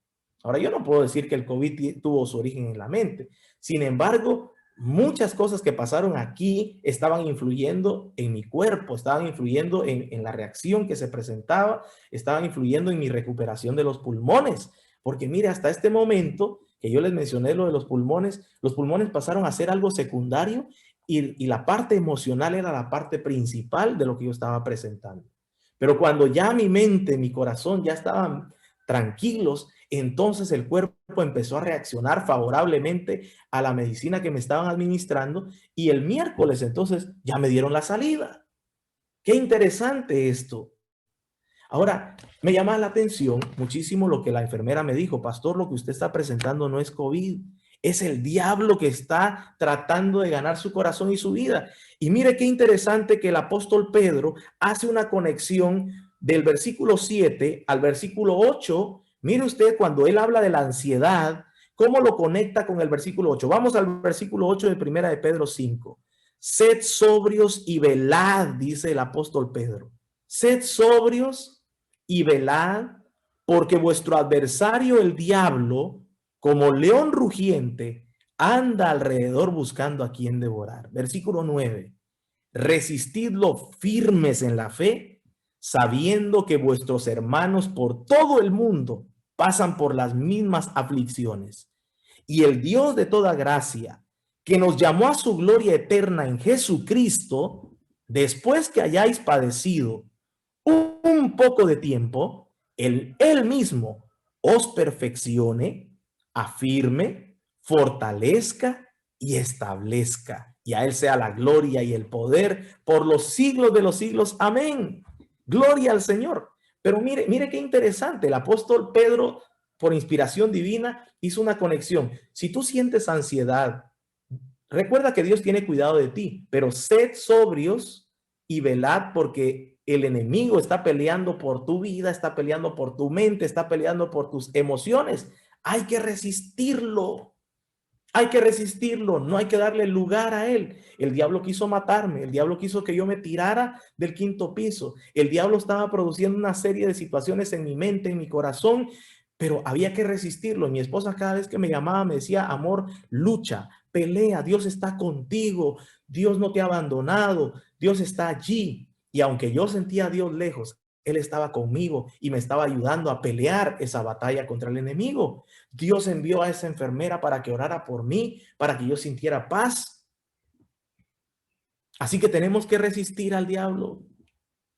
Ahora, yo no puedo decir que el COVID tuvo su origen en la mente. Sin embargo, muchas cosas que pasaron aquí estaban influyendo en mi cuerpo, estaban influyendo en la reacción que se presentaba, estaban influyendo en mi recuperación de los pulmones. Porque mire, hasta este momento que yo les mencioné lo de los pulmones pasaron a ser algo secundario y la parte emocional era la parte principal de lo que yo estaba presentando. Pero cuando ya mi mente, mi corazón ya estaban tranquilos, Entonces el cuerpo empezó a reaccionar favorablemente a la medicina que me estaban administrando y el miércoles entonces ya me dieron la salida. Qué interesante esto. Ahora, me llama la atención muchísimo lo que la enfermera me dijo. Pastor, lo que usted está presentando no es COVID, es el diablo que está tratando de ganar su corazón y su vida. Y mire qué interesante que el apóstol Pedro hace una conexión del versículo 7 al versículo 8. Mire usted cuando él habla de la ansiedad, cómo lo conecta con el versículo 8. Vamos al versículo 8 de primera de Pedro 5. Sed sobrios y velad, dice el apóstol Pedro. Sed sobrios y velad, porque vuestro adversario el diablo, como león rugiente, anda alrededor buscando a quien devorar. Versículo 9. Resistidlo firmes en la fe, sabiendo que vuestros hermanos por todo el mundo pasan por las mismas aflicciones. Y el Dios de toda gracia, que nos llamó a su gloria eterna en Jesucristo, después que hayáis padecido un poco de tiempo, él mismo os perfeccione, afirme, fortalezca y establezca. Y a él sea la gloria y el poder por los siglos de los siglos. Amén. Gloria al Señor. Pero mire qué interesante. El apóstol Pedro, por inspiración divina, hizo una conexión. Si tú sientes ansiedad, recuerda que Dios tiene cuidado de ti, pero sed sobrios y velad, porque el enemigo está peleando por tu vida, está peleando por tu mente, está peleando por tus emociones. Hay que resistirlo. Hay que resistirlo, no hay que darle lugar a él. El diablo quiso matarme, el diablo quiso que yo me tirara del quinto piso. El diablo estaba produciendo una serie de situaciones en mi mente, en mi corazón, pero había que resistirlo. Mi esposa cada vez que me llamaba me decía, amor, lucha, pelea, Dios está contigo, Dios no te ha abandonado, Dios está allí. Y aunque yo sentía a Dios lejos, Él estaba conmigo y me estaba ayudando a pelear esa batalla contra el enemigo. Dios envió a esa enfermera para que orara por mí, para que yo sintiera paz. Así que tenemos que resistir al diablo.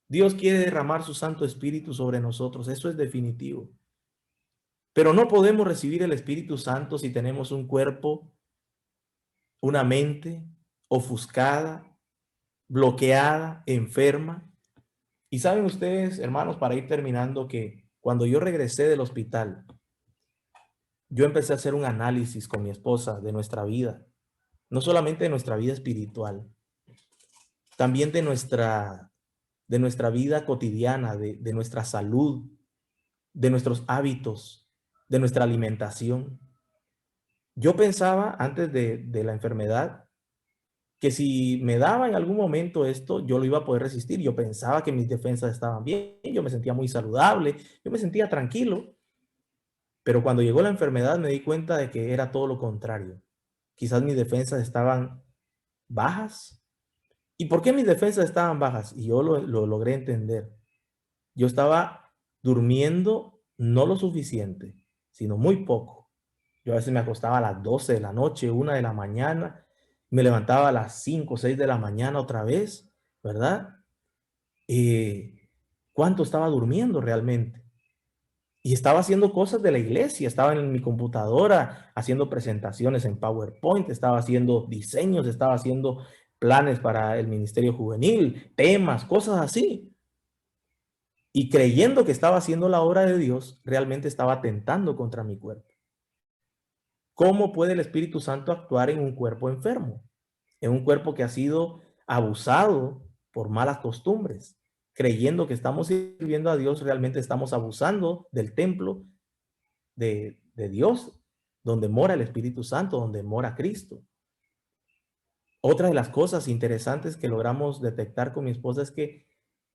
Dios quiere derramar su Santo Espíritu sobre nosotros, eso es definitivo. Pero no podemos recibir el Espíritu Santo si tenemos un cuerpo, una mente ofuscada, bloqueada, enferma. Y saben ustedes, hermanos, para ir terminando, que cuando yo regresé del hospital, yo empecé a hacer un análisis con mi esposa de nuestra vida, no solamente de nuestra vida espiritual, también de nuestra vida cotidiana, de nuestra salud, de nuestros hábitos, de nuestra alimentación. Yo pensaba antes de la enfermedad que si me daba en algún momento esto, yo lo iba a poder resistir. Yo pensaba que mis defensas estaban bien, yo me sentía muy saludable, yo me sentía tranquilo. Pero cuando llegó la enfermedad me di cuenta de que era todo lo contrario. Quizás mis defensas estaban bajas. ¿Y por qué mis defensas estaban bajas? Y yo lo logré entender. Yo estaba durmiendo no lo suficiente, sino muy poco. Yo a veces me acostaba a las 12 de la noche, 1 de la mañana, me levantaba a las 5 o 6 de la mañana otra vez, ¿verdad? ¿Cuánto estaba durmiendo realmente? Y estaba haciendo cosas de la iglesia, estaba en mi computadora haciendo presentaciones en PowerPoint, estaba haciendo diseños, estaba haciendo planes para el ministerio juvenil, temas, cosas así. Y creyendo que estaba haciendo la obra de Dios, realmente estaba atentando contra mi cuerpo. ¿Cómo puede el Espíritu Santo actuar en un cuerpo enfermo? En un cuerpo que ha sido abusado por malas costumbres. Creyendo que estamos sirviendo a Dios, realmente estamos abusando del templo de Dios, donde mora el Espíritu Santo, donde mora Cristo. Otra de las cosas interesantes que logramos detectar con mi esposa es que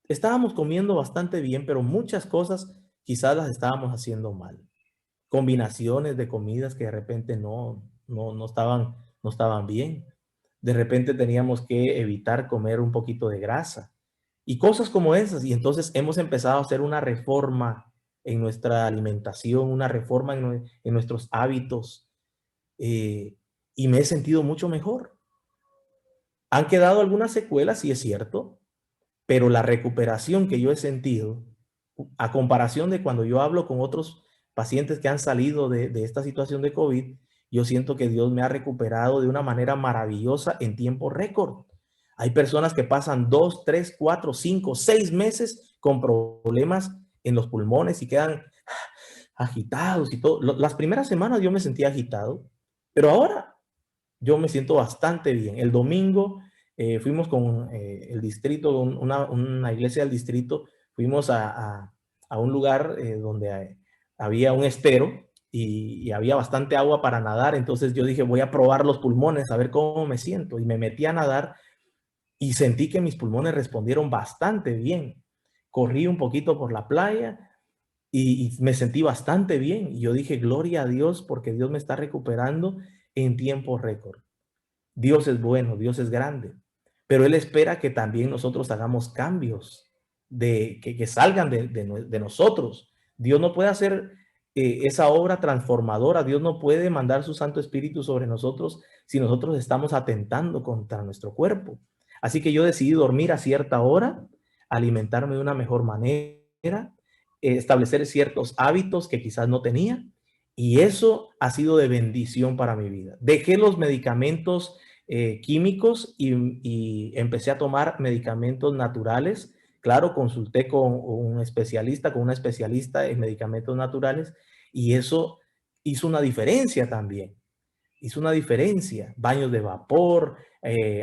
estábamos comiendo bastante bien, pero muchas cosas quizás las estábamos haciendo mal. Combinaciones de comidas que de repente no estaban bien. De repente teníamos que evitar comer un poquito de grasa y cosas como esas. Y entonces hemos empezado a hacer una reforma en nuestra alimentación, una reforma en nuestros hábitos, y me he sentido mucho mejor. Han quedado algunas secuelas, sí es cierto, pero la recuperación que yo he sentido, a comparación de cuando yo hablo con otros pacientes que han salido de esta situación de COVID, yo siento que Dios me ha recuperado de una manera maravillosa en tiempo récord. Hay personas que pasan 2, 3, 4, 5, 6 meses con problemas en los pulmones y quedan agitados y todo. Las primeras semanas yo me sentía agitado, pero ahora yo me siento bastante bien. El domingo fuimos con el distrito, una iglesia del distrito, fuimos a un lugar donde había un estero y había bastante agua para nadar. Entonces yo dije, voy a probar los pulmones, a ver cómo me siento. Y me metí a nadar y sentí que mis pulmones respondieron bastante bien. Corrí un poquito por la playa y me sentí bastante bien. Y yo dije, gloria a Dios, porque Dios me está recuperando en tiempo récord. Dios es bueno, Dios es grande, pero Él espera que también nosotros hagamos cambios que salgan de nosotros. Dios no puede hacer esa obra transformadora, Dios no puede mandar su Santo Espíritu sobre nosotros si nosotros estamos atentando contra nuestro cuerpo. Así que yo decidí dormir a cierta hora, alimentarme de una mejor manera, establecer ciertos hábitos que quizás no tenía, y eso ha sido de bendición para mi vida. Dejé los medicamentos químicos y empecé a tomar medicamentos naturales. Claro, consulté con una especialista en medicamentos naturales, y eso hizo una diferencia también. Hizo una diferencia. Baños de vapor,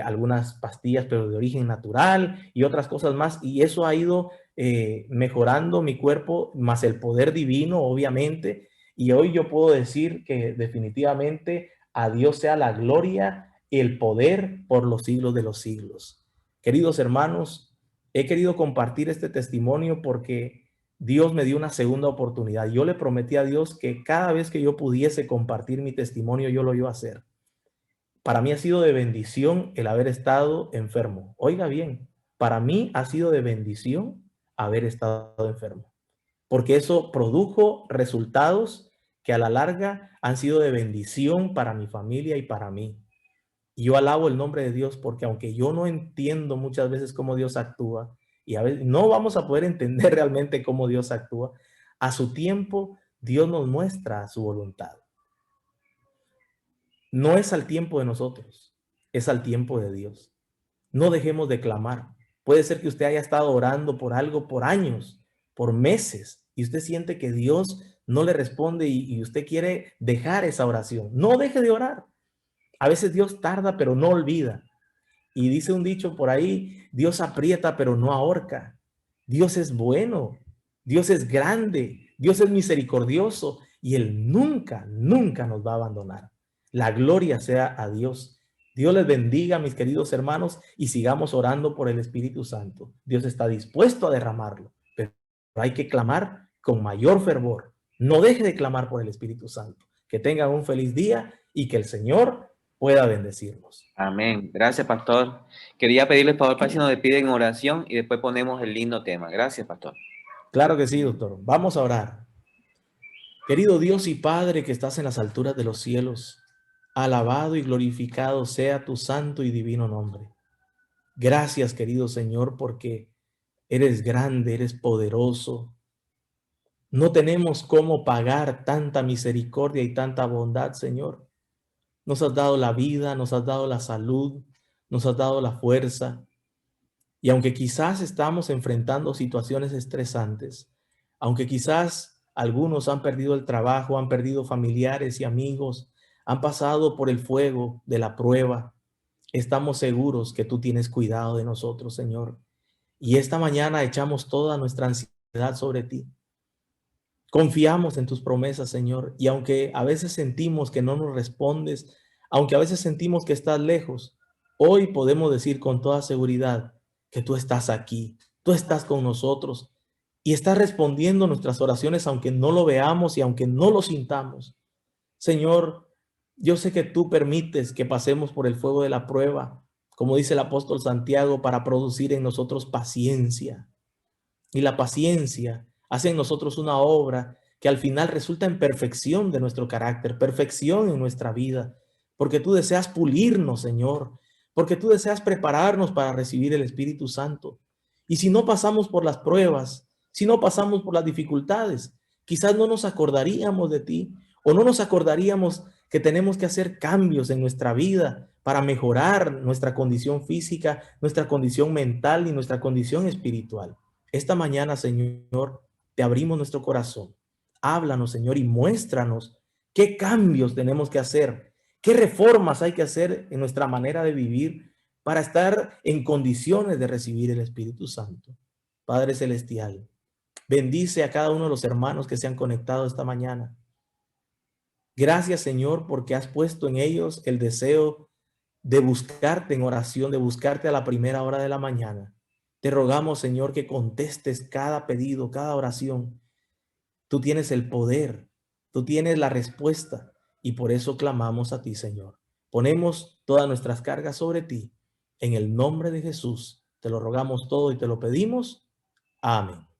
algunas pastillas pero de origen natural y otras cosas más, y eso ha ido mejorando mi cuerpo, más el poder divino, obviamente. Y hoy yo puedo decir que definitivamente a Dios sea la gloria y el poder por los siglos de los siglos. Queridos hermanos, he querido compartir este testimonio porque Dios me dio una segunda oportunidad. Yo le prometí a Dios que cada vez que yo pudiese compartir mi testimonio, yo lo iba a hacer. Para mí ha sido de bendición el haber estado enfermo. Oiga bien, para mí ha sido de bendición haber estado enfermo, porque eso produjo resultados que a la larga han sido de bendición para mi familia y para mí. Y yo alabo el nombre de Dios porque aunque yo no entiendo muchas veces cómo Dios actúa, y a veces no vamos a poder entender realmente cómo Dios actúa, a su tiempo Dios nos muestra su voluntad. No es al tiempo de nosotros, es al tiempo de Dios. No dejemos de clamar. Puede ser que usted haya estado orando por algo por años, por meses, y usted siente que Dios no le responde y usted quiere dejar esa oración. No deje de orar. A veces Dios tarda, pero no olvida. Y dice un dicho por ahí, Dios aprieta, pero no ahorca. Dios es bueno, Dios es grande, Dios es misericordioso y Él nunca, nunca nos va a abandonar. La gloria sea a Dios. Dios les bendiga, mis queridos hermanos, y sigamos orando por el Espíritu Santo. Dios está dispuesto a derramarlo, pero hay que clamar con mayor fervor. No deje de clamar por el Espíritu Santo. Que tengan un feliz día y que el Señor pueda bendecirnos. Amén. Gracias, pastor. Quería pedirles, por favor, si nos piden oración y después ponemos el lindo tema. Gracias, pastor. Claro que sí, doctor. Vamos a orar. Querido Dios y Padre que estás en las alturas de los cielos, alabado y glorificado sea tu santo y divino nombre. Gracias, querido Señor, porque eres grande, eres poderoso. No tenemos cómo pagar tanta misericordia y tanta bondad, Señor. Nos has dado la vida, nos has dado la salud, nos has dado la fuerza. Y aunque quizás estamos enfrentando situaciones estresantes, aunque quizás algunos han perdido el trabajo, han perdido familiares y amigos, han pasado por el fuego de la prueba, estamos seguros que tú tienes cuidado de nosotros, Señor. Y esta mañana echamos toda nuestra ansiedad sobre ti. Confiamos en tus promesas, Señor, y aunque a veces sentimos que no nos respondes, aunque a veces sentimos que estás lejos, hoy podemos decir con toda seguridad que tú estás aquí, tú estás con nosotros y estás respondiendo nuestras oraciones aunque no lo veamos y aunque no lo sintamos. Señor, yo sé que tú permites que pasemos por el fuego de la prueba, como dice el apóstol Santiago, para producir en nosotros paciencia. Y la paciencia hace en nosotros una obra que al final resulta en perfección de nuestro carácter, perfección en nuestra vida, porque tú deseas pulirnos, Señor, porque tú deseas prepararnos para recibir el Espíritu Santo. Y si no pasamos por las pruebas, si no pasamos por las dificultades, quizás no nos acordaríamos de ti o no nos acordaríamos que tenemos que hacer cambios en nuestra vida para mejorar nuestra condición física, nuestra condición mental y nuestra condición espiritual. Esta mañana, Señor, te abrimos nuestro corazón. Háblanos, Señor, y muéstranos qué cambios tenemos que hacer, qué reformas hay que hacer en nuestra manera de vivir para estar en condiciones de recibir el Espíritu Santo. Padre Celestial, bendice a cada uno de los hermanos que se han conectado esta mañana. Gracias, Señor, porque has puesto en ellos el deseo de buscarte en oración, de buscarte a la primera hora de la mañana. Te rogamos, Señor, que contestes cada pedido, cada oración. Tú tienes el poder, tú tienes la respuesta y por eso clamamos a ti, Señor. Ponemos todas nuestras cargas sobre ti. En el nombre de Jesús, te lo rogamos todo y te lo pedimos. Amén.